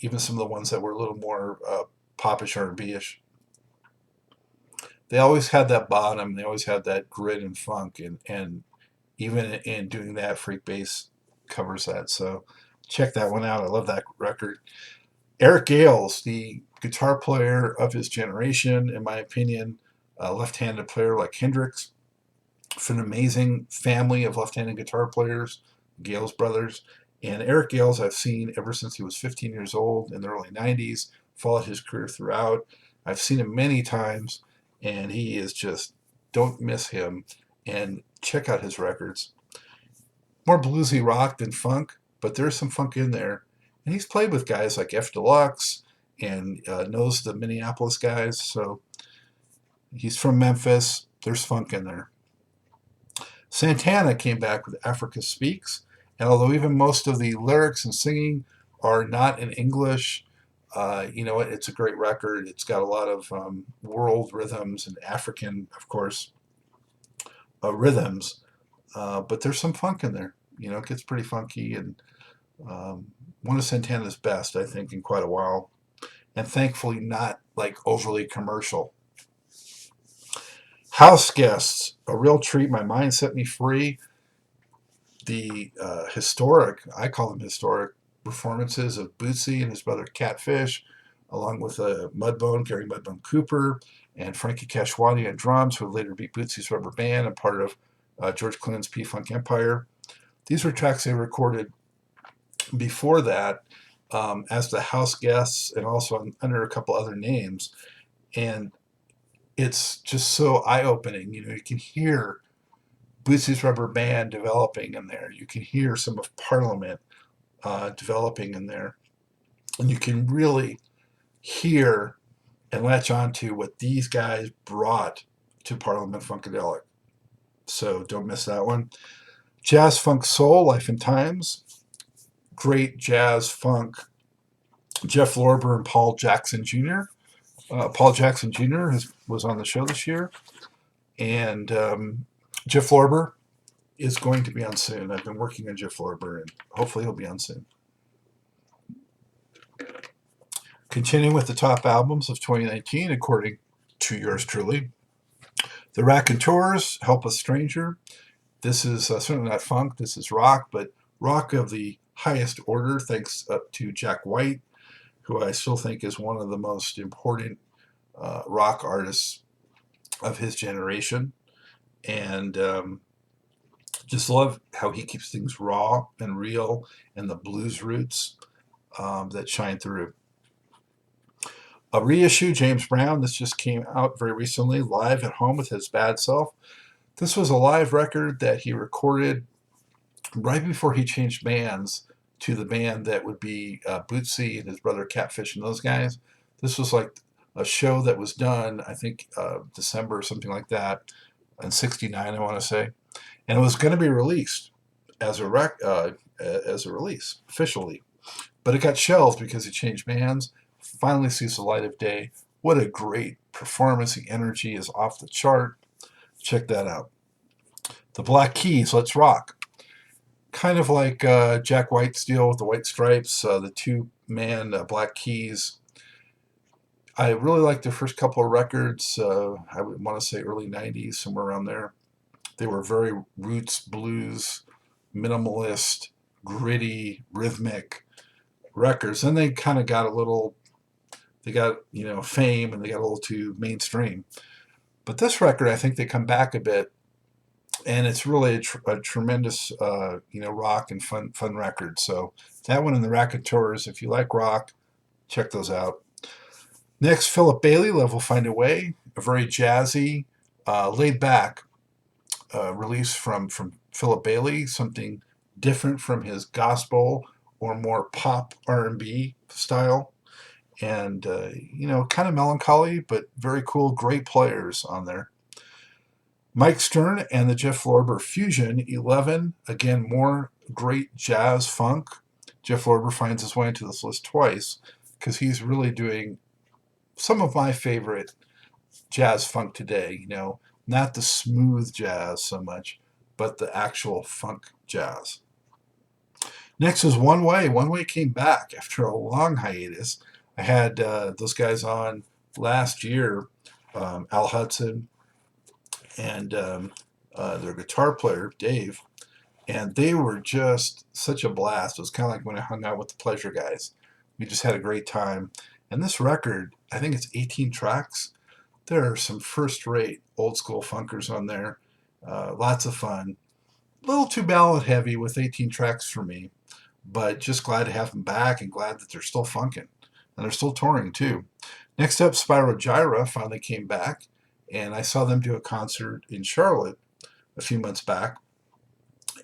even some of the ones that were a little more popish R&B-ish. They always had that bottom. They always had that grit and funk, and even in doing that, Freak Bass covers that. So check that one out. I love that record. Eric Gales, the guitar player of his generation, in my opinion, a left-handed player like Hendrix, for an amazing family of left-handed guitar players, Gales brothers. And Eric Gales I've seen ever since he was 15 years old in the early 90s, followed his career throughout. I've seen him many times, and he is just, don't miss him, and check out his records. More bluesy rock than funk, but there's some funk in there. And he's played with guys like F Deluxe and knows the Minneapolis guys, so he's from Memphis. There's funk in there. Santana came back with Africa Speaks, and although even most of the lyrics and singing are not in English, it's a great record. It's got a lot of world rhythms and African, of course, rhythms, but there's some funk in there. It gets pretty funky, and one of Santana's best, I think, in quite a while, and thankfully not like overly commercial. House Guests, a real treat. My Mind Set Me Free. The historic, I call them historic, performances of Bootsy and his brother Catfish, along with Mudbone, Gary Mudbone Cooper, and Frankie Kashwani on drums, who would later be Bootsy's rubber band and part of George Clinton's P-Funk Empire. These were tracks they recorded before that as the House Guests, and also under a couple other names. And it's just so eye-opening. You can hear Bootsy's rubber band developing in there. You can hear some of Parliament developing in there. And you can really hear and latch on to what these guys brought to Parliament Funkadelic. So don't miss that one. Jazz Funk Soul, Life and Times. Great jazz funk. Jeff Lorber and Paul Jackson Jr. Paul Jackson Jr. was on the show this year. And Jeff Lorber is going to be on soon. I've been working on Jeff Lorber, and hopefully he'll be on soon. Continuing with the top albums of 2019, according to yours truly. The Raconteurs, Helpless Stranger. This is certainly not funk. This is rock, but rock of the highest order, thanks up to Jack White, who I still think is one of the most important rock artists of his generation. And just love how he keeps things raw and real, and the blues roots that shine through. A reissue, James Brown. This just came out very recently, live at home with his bad self. This was a live record that he recorded right before he changed bands to the band that would be Bootsy and his brother Catfish and those guys. This was like a show that was done, I think, December or something like that, in '69, I want to say, and it was going to be released as as a release officially, but it got shelved because it changed bands. Finally sees the light of day. What a great performance! The energy is off the chart. Check that out. The Black Keys, Let's Rock. Kind of like Jack White's deal with the White Stripes, the two-man Black Keys. I really like their first couple of records. I would want to say early 90s, somewhere around there. They were very roots, blues, minimalist, gritty, rhythmic records. Then they kind of got a little, they got, fame, and they got a little too mainstream. But this record, I think they come back a bit, and it's really a tremendous, rock and fun record. So that one and the Raconteurs, if you like rock, check those out. Next, Philip Bailey, Love Will Find a Way, a very jazzy, laid back release from Philip Bailey, something different from his gospel or more pop R&B style, and kind of melancholy, but very cool, great players on there. Mike Stern and the Jeff Lorber Fusion 11, again, more great jazz funk. Jeff Lorber finds his way into this list twice because he's really doing some of my favorite jazz funk today, not the smooth jazz so much, but the actual funk jazz. Next is One Way. One Way came back after a long hiatus. I had those guys on last year, Al Hudson and their guitar player, Dave, and they were just such a blast. It was kind of like when I hung out with the Pleasure guys. We just had a great time. And this record, I think it's 18 tracks. There are some first-rate old school funkers on there. Lots of fun. A little too ballad heavy with 18 tracks for me, but just glad to have them back and glad that they're still funking. And they're still touring too. Next up, Spyro Gyra finally came back, and I saw them do a concert in Charlotte a few months back,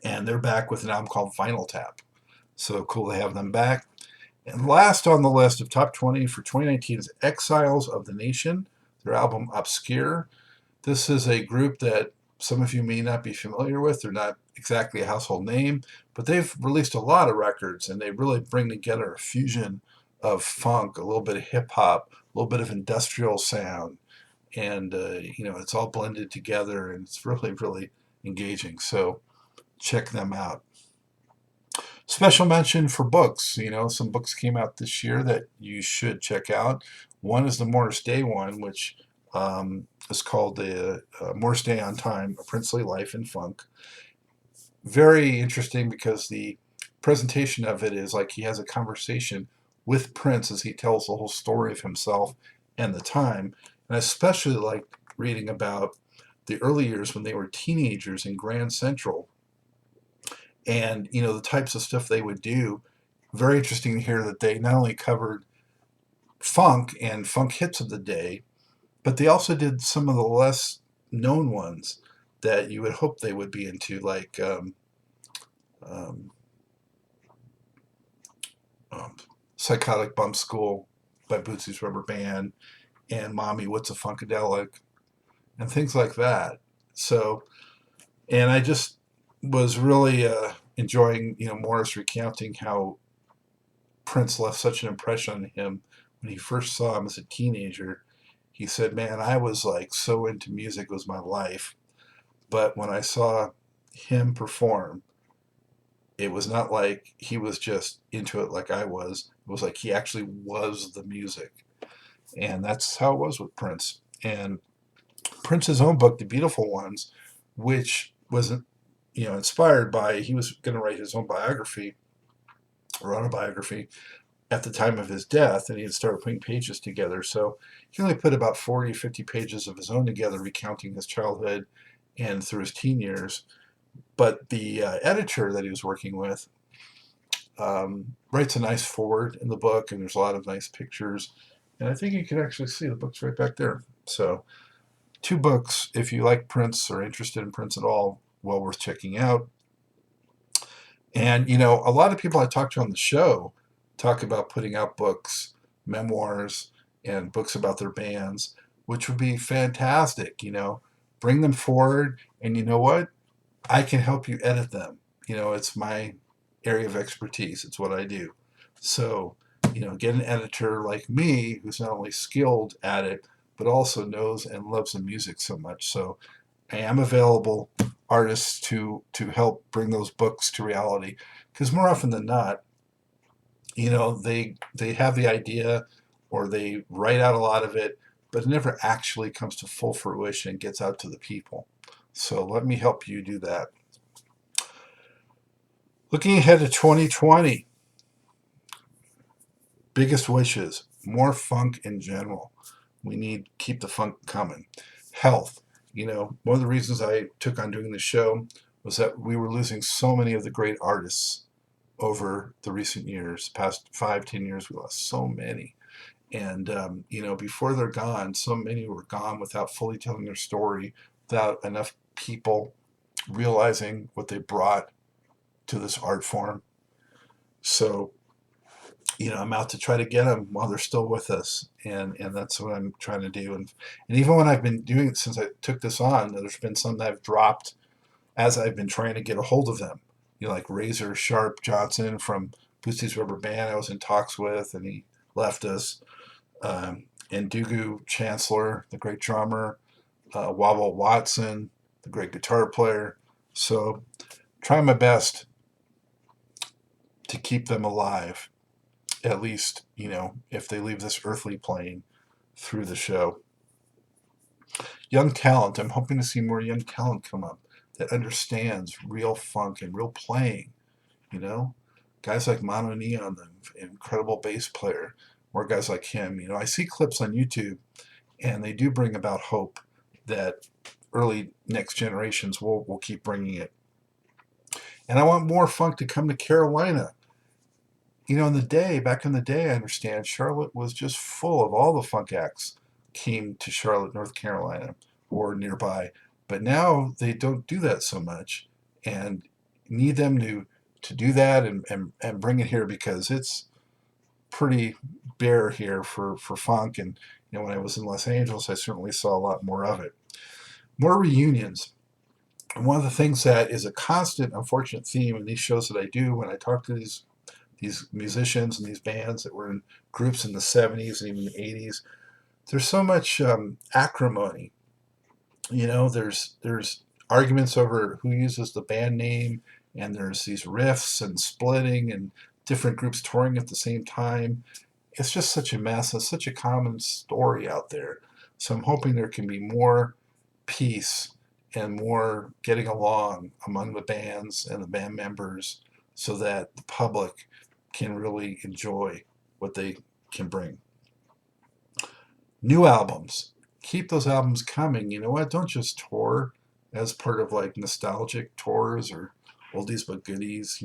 and they're back with an album called Vinyl Tap. So cool to have them back. And last on the list of top 20 for 2019 is Exiles of the Nation, their album Obscure. This is a group that some of you may not be familiar with. They're not exactly a household name, but they've released a lot of records, and they really bring together a fusion of funk, a little bit of hip-hop, a little bit of industrial sound, and it's all blended together, and it's really, really engaging. So check them out. Special mention for books. Some books came out this year that you should check out. One is the Morris Day one, which is called the Morris Day on Time, A Princely Life in Funk. Very interesting because the presentation of it is like he has a conversation with Prince as he tells the whole story of himself and the time. And I especially like reading about the early years when they were teenagers in Grand Central, and the types of stuff they would do. Very interesting to hear that they not only covered funk and funk hits of the day, but they also did some of the less known ones that you would hope they would be into, like Psychotic Bump School by Bootsy's Rubber Band, and Mommy, What's a Funkadelic, and things like that. So, and I just was really enjoying, Morris recounting how Prince left such an impression on him when he first saw him as a teenager. He said, "Man, I was like so into music, it was my life. But when I saw him perform, it was not like he was just into it like I was. It was like he actually was the music." And that's how it was with Prince. And Prince's own book, The Beautiful Ones, which was, inspired by, he was going to write his own biography or autobiography at the time of his death, and he had started putting pages together. So he only put about 40, 50 pages of his own together, recounting his childhood and through his teen years. But the editor that he was working with writes a nice foreword in the book, and there's a lot of nice pictures. And I think you can actually see the book's right back there. So 2 books, if you like Prince or interested in Prince at all, well worth checking out. And, a lot of people I talk to on the show talk about putting out books, memoirs, and books about their bands, which would be fantastic, bring them forward, and you know what? I can help you edit them. It's my area of expertise. It's what I do. So, get an editor like me who's not only skilled at it, but also knows and loves the music so much. So I am available artists to help bring those books to reality. Because more often than not, they have the idea or they write out a lot of it, but it never actually comes to full fruition and gets out to the people. So let me help you do that. Looking ahead to 2020, biggest wishes, more funk in general. We need keep the funk coming. Health. One of the reasons I took on doing the show was that we were losing so many of the great artists over the recent years, past 5-10 years. We lost so many. And, before they're gone, so many were gone without fully telling their story, without enough people realizing what they brought to this art form. So, I'm out to try to get them while they're still with us. And that's what I'm trying to do. And even when I've been doing it since I took this on, there's been some that I've dropped as I've been trying to get a hold of them. Like Razor Sharp Johnson from Boosie's Rubber Band, I was in talks with, and he left us. And Dugu Chancellor, the great drummer, Wobble Watson, the great guitar player. So, try my best to keep them alive, at least, if they leave this earthly plane through the show. Young talent. I'm hoping to see more young talent come up that understands real funk and real playing, you know? Guys like Mono Neon, the incredible bass player, more guys like him. I see clips on YouTube, and they do bring about hope that early next generations will keep bringing it. And I want more funk to come to Carolina. Back in the day, I understand Charlotte was just full of all the funk acts came to Charlotte, North Carolina, or nearby. But now they don't do that so much, and need them to do that and bring it here, because it's pretty bare here for funk. And when I was in Los Angeles, I certainly saw a lot more of it. More reunions. And one of the things that is a constant, unfortunate theme in these shows that I do when I talk to these musicians and these bands that were in groups in the 70s and even the 80s, there's so much acrimony. There's arguments over who uses the band name, and there's these riffs and splitting and different groups touring at the same time. It's just such a mess. It's such a common story out there. So I'm hoping there can be more peace and more getting along among the bands and the band members, so that the public can really enjoy what they can bring. New albums. Keep those albums coming. You know what? Don't just tour as part of like nostalgic tours or oldies but goodies.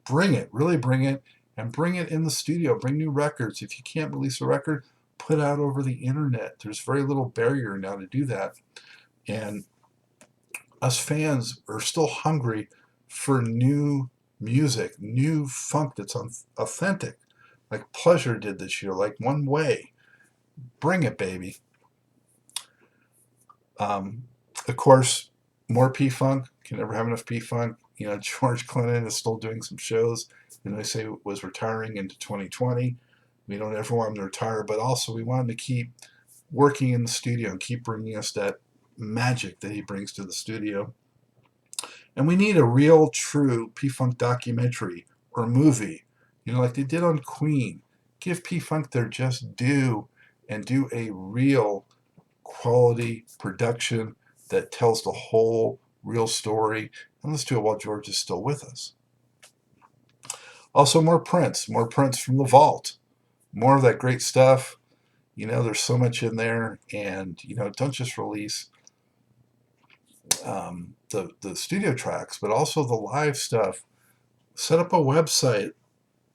Bring it, really bring it, and bring it in the studio. Bring new records. If you can't release a record, put it out over the internet. There's very little barrier now to do that. And us fans are still hungry for new music, new funk that's authentic, like Pleasure did this year, like One Way. Bring it, baby. Of course, more P-Funk. Can never have enough P-Funk. George Clinton is still doing some shows. They say was retiring into 2020. We don't ever want him to retire, but also we want him to keep working in the studio and keep bringing us that magic that he brings to the studio. And we need a real, true P-Funk documentary or movie, like they did on Queen. Give P-Funk their just due and do a real quality production that tells the whole real story. And let's do it while George is still with us. Also, more Prince from the vault, more of that great stuff. There's so much in there, and don't just release the studio tracks, but also the live stuff. Set up a website.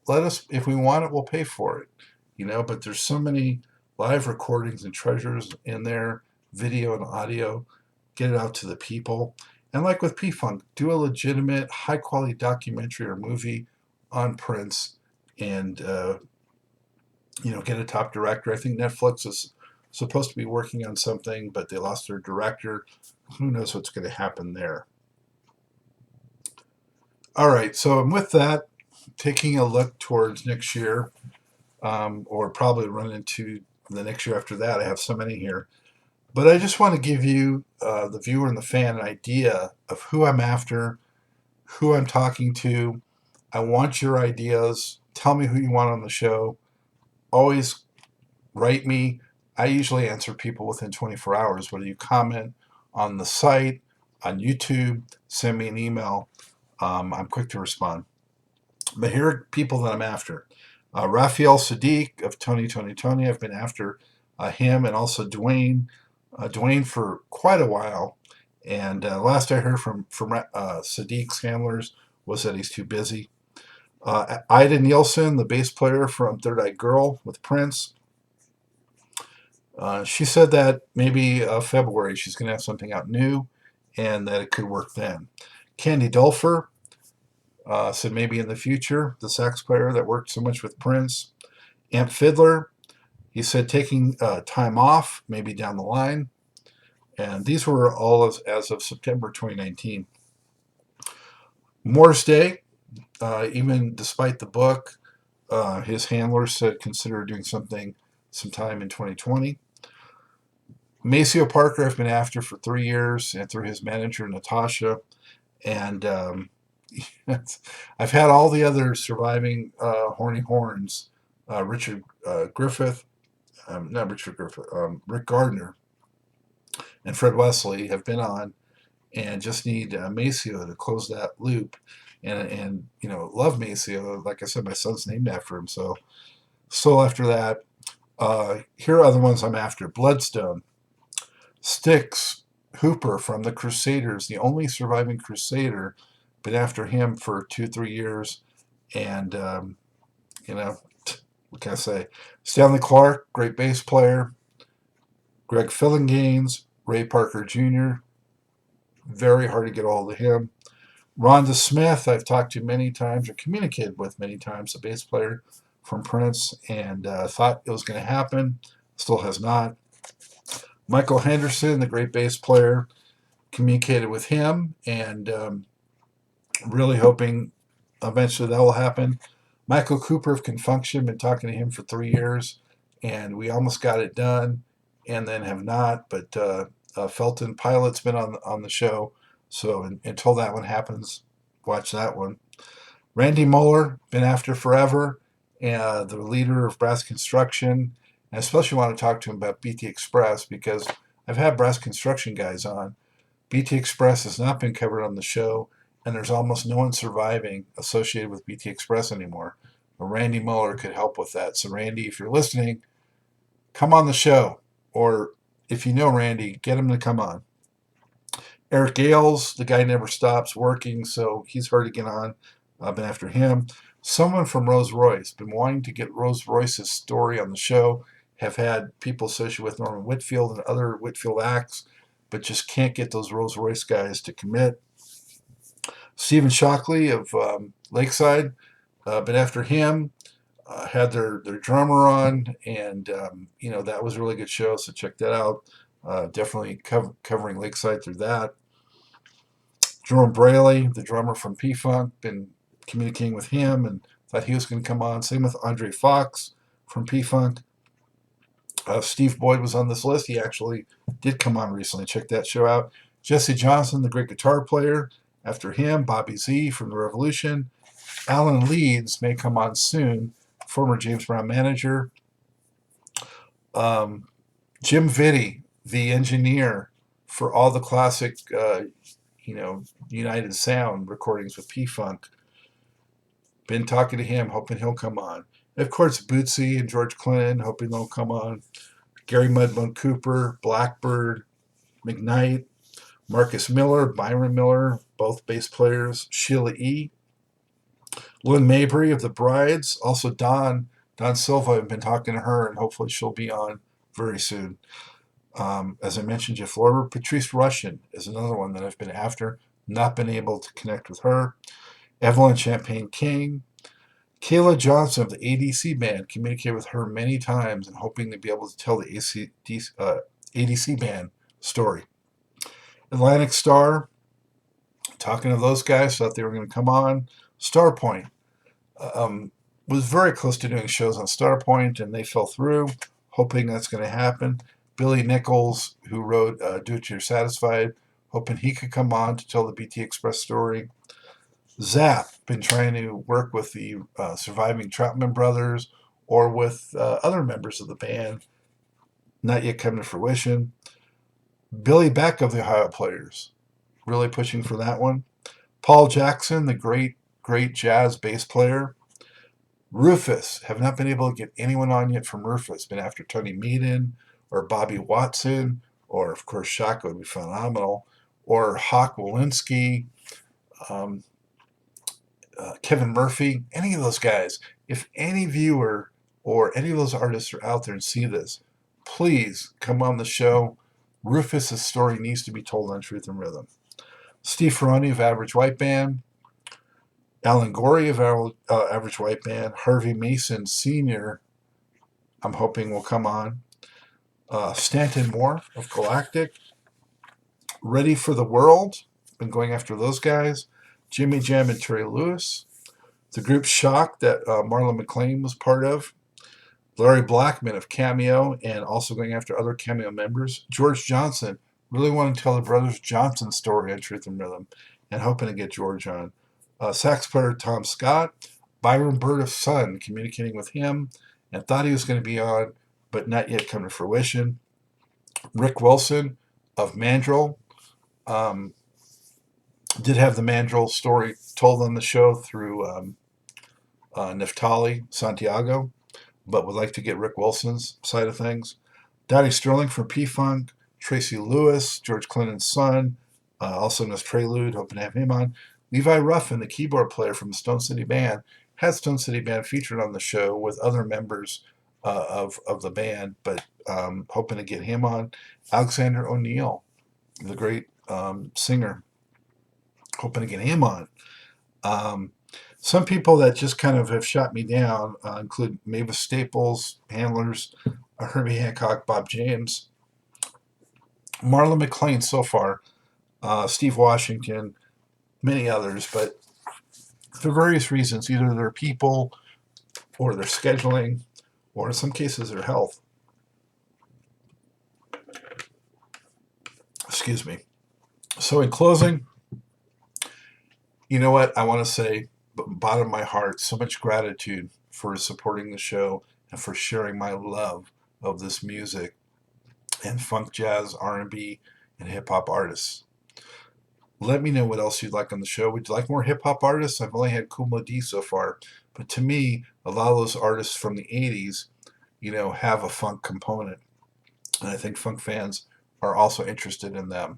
Let us, if we want it, we'll pay for it. But there's so many live recordings and treasures in there, video and audio. Get it out to the people. And like with P-Funk, do a legitimate, high-quality documentary or movie on Prince, and get a top director. I think Netflix is supposed to be working on something, but they lost their director. Who knows what's going to happen there? All right, so with that, taking a look towards next year, or probably run into the next year after that. I have so many here. But I just want to give you, the viewer and the fan, an idea of who I'm after, who I'm talking to. I want your ideas. Tell me who you want on the show. Always write me. I usually answer people within 24 hours, whether you comment on the site, on YouTube, send me an email. I'm quick to respond. But here are people that I'm after. Raphael Sadiq of Tony. I've been after him, and also Dwayne for quite a while. And last I heard from Sadiq's handlers was that he's too busy. Ida Nielsen, the bass player from Third Eye Girl with Prince. She said that maybe February she's going to have something out new, and that it could work then. Candy Dulfer said maybe in the future, the sax player that worked so much with Prince. Amp Fiddler, he said taking time off, maybe down the line. And these were all as of September 2019. Morris Day, even despite the book, his handler said consider doing something sometime in 2020. Maceo Parker, I've been after for 3 years, and through his manager, Natasha. And I've had all the other surviving horny horns, Richard Griffith, not Richard Griffith, Rick Gardner, and Fred Wesley have been on, and just need Maceo to close that loop. And love Maceo. Like I said, my son's named after him. So after that, here are other ones I'm after. Bloodstone, Styx, Hooper from the Crusaders, the only surviving Crusader. Been after him for 2-3 years, and what can I say? Stanley Clark, great bass player. Greg Fillinganes, Ray Parker Jr. Very hard to get a hold of him. Rhonda Smith, I've talked to many times or communicated with many times, a bass player from Prince, and thought it was going to happen. Still has not. Michael Henderson, the great bass player, communicated with him, and really hoping eventually that will happen. Michael Cooper of Confunction, been talking to him for 3 years, and we almost got it done, and then have not. But Felton Pilot's been on the show, so until that one happens, watch that one. Randy Mueller, been after forever, the leader of Brass Construction. And I especially want to talk to him about BT Express, because I've had Brass Construction guys on. BT Express has not been covered on the show, and there's almost no one surviving associated with BT Express anymore. But Randy Mueller could help with that. So Randy, if you're listening, come on the show. Or if you know Randy, get him to come on. Eric Gales, the guy never stops working, so he's hard to get on. I've been after him. Someone from Rolls Royce, been wanting to get Rolls Royce's story on the show. Have had people associated with Norman Whitfield and other Whitfield acts, but just can't get those Rolls Royce guys to commit. Stephen Shockley of Lakeside, been after him. Had their drummer on, and that was a really good show, so check that out. Definitely covering Lakeside through that. Jerome Braley, the drummer from PFunk, been communicating with him and thought he was going to come on. Same with Andre Fox from PFunk. Steve Boyd was on this list. He actually did come on recently. Check that show out. Jesse Johnson, the great guitar player. After him, Bobby Z from The Revolution. Alan Leeds may come on soon, former James Brown manager. Jim Vitti, the engineer for all the classic, United Sound recordings with P-Funk. Been talking to him, hoping he'll come on. And of course, Bootsy and George Clinton, hoping they'll come on. Gary Mudbone Cooper, Blackbird, McKnight, Marcus Miller, Byron Miller, both bass players. Sheila E. Lynn Mabry of the Brides. Also Don Silva, I've been talking to her, and hopefully she'll be on very soon. As I mentioned, Jeff Lorber. Patrice Rushen is another one that I've been after. Not been able to connect with her. Evelyn Champagne King. Kayla Johnson of the ADC band, communicated with her many times and hoping to be able to tell the ADC band story. Atlantic Star, talking to those guys, thought they were going to come on. Starpoint was very close to doing shows on Starpoint, and they fell through, hoping that's going to happen. Billy Nichols, who wrote Do It You're Satisfied, hoping he could come on to tell the BT Express story. Zap, been trying to work with the surviving Troutman brothers or with other members of the band, not yet coming to fruition. Billy Beck of the Ohio Players, really pushing for that one. Paul Jackson, the great jazz bass player. Rufus, have not been able to get anyone on yet from Rufus. Been after Tony Meaden or Bobby Watson, or of course Shaka would be phenomenal, or Hawk Walensky, um, Kevin Murphy, any of those guys. If any viewer or any of those artists are out there and see this, please come on the show. Rufus's story needs to be told on Truth and Rhythm. Steve Ferroni of Average White Band, Alan Gorey of Average White Band, Harvey Mason Sr., I'm hoping will come on, Stanton Moore of Galactic, Ready for the World, been going after those guys, Jimmy Jam and Terry Lewis, the group Shock that Marlon McClain was part of, Larry Blackman of Cameo, and also going after other Cameo members, George Johnson, really want to tell the Brothers Johnson story on Truth and Rhythm, and hoping to get George on. Sax player Tom Scott, Byron Bird of Sun, communicating with him, and thought he was going to be on, but not yet come to fruition. Rick Wilson of Mandrill, did have the Mandrill story told on the show through Neftali Santiago, but would like to get Rick Wilson's side of things. Dottie Sterling from PFunk, Tracy Lewis, George Clinton's son, also knows Prelude, hoping to have him on. Levi Ruffin, the keyboard player from the Stone City Band, had Stone City Band featured on the show with other members of the band, but hoping to get him on. Alexander O'Neill, the great singer, hoping to get him on. Some people that just kind of have shot me down include Mavis Staples, Handlers, Herbie Hancock, Bob James, Marlon McClain so far, Steve Washington, many others, but for various reasons, either their people or their scheduling, or in some cases their health. Excuse me. So in closing, you know what I want to say, bottom of my heart, so much gratitude for supporting the show and for sharing my love of this music and funk, jazz, R&B, and hip-hop artists. Let me know what else you'd like on the show. Would you like more hip-hop artists? I've only had Kool Moe Dee so far, but to me, a lot of those artists from the 80s, have a funk component, and I think funk fans are also interested in them.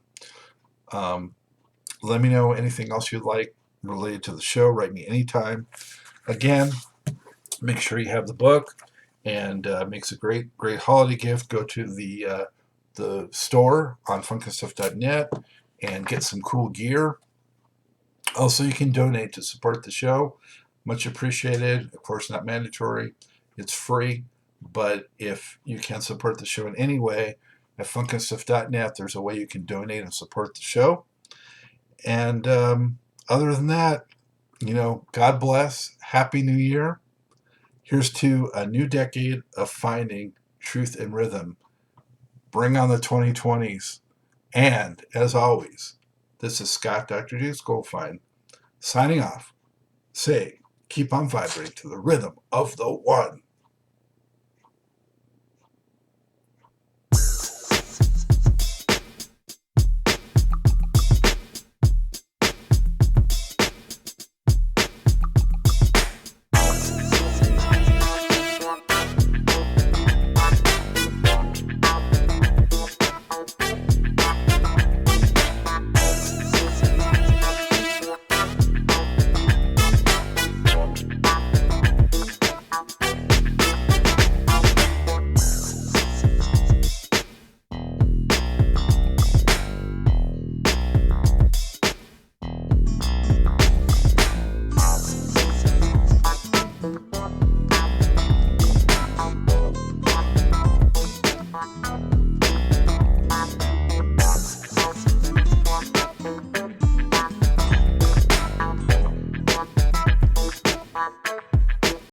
Let me know anything else you'd like related to the show. Write me anytime. Again, make sure you have the book, and makes a great holiday gift. Go to the store on funkandstuff.net and get some cool gear. Also, you can donate to support the show. Much appreciated. Of course, not mandatory. It's free. But if you can support the show in any way, at funkandstuff.net, there's a way you can donate and support the show. And other than that, God bless. Happy New Year. Here's to a new decade of finding truth and rhythm. Bring on the 2020s. And, as always, this is Scott Dr. Dukes Goldfine, signing off. Say, keep on vibrating to the rhythm of the one.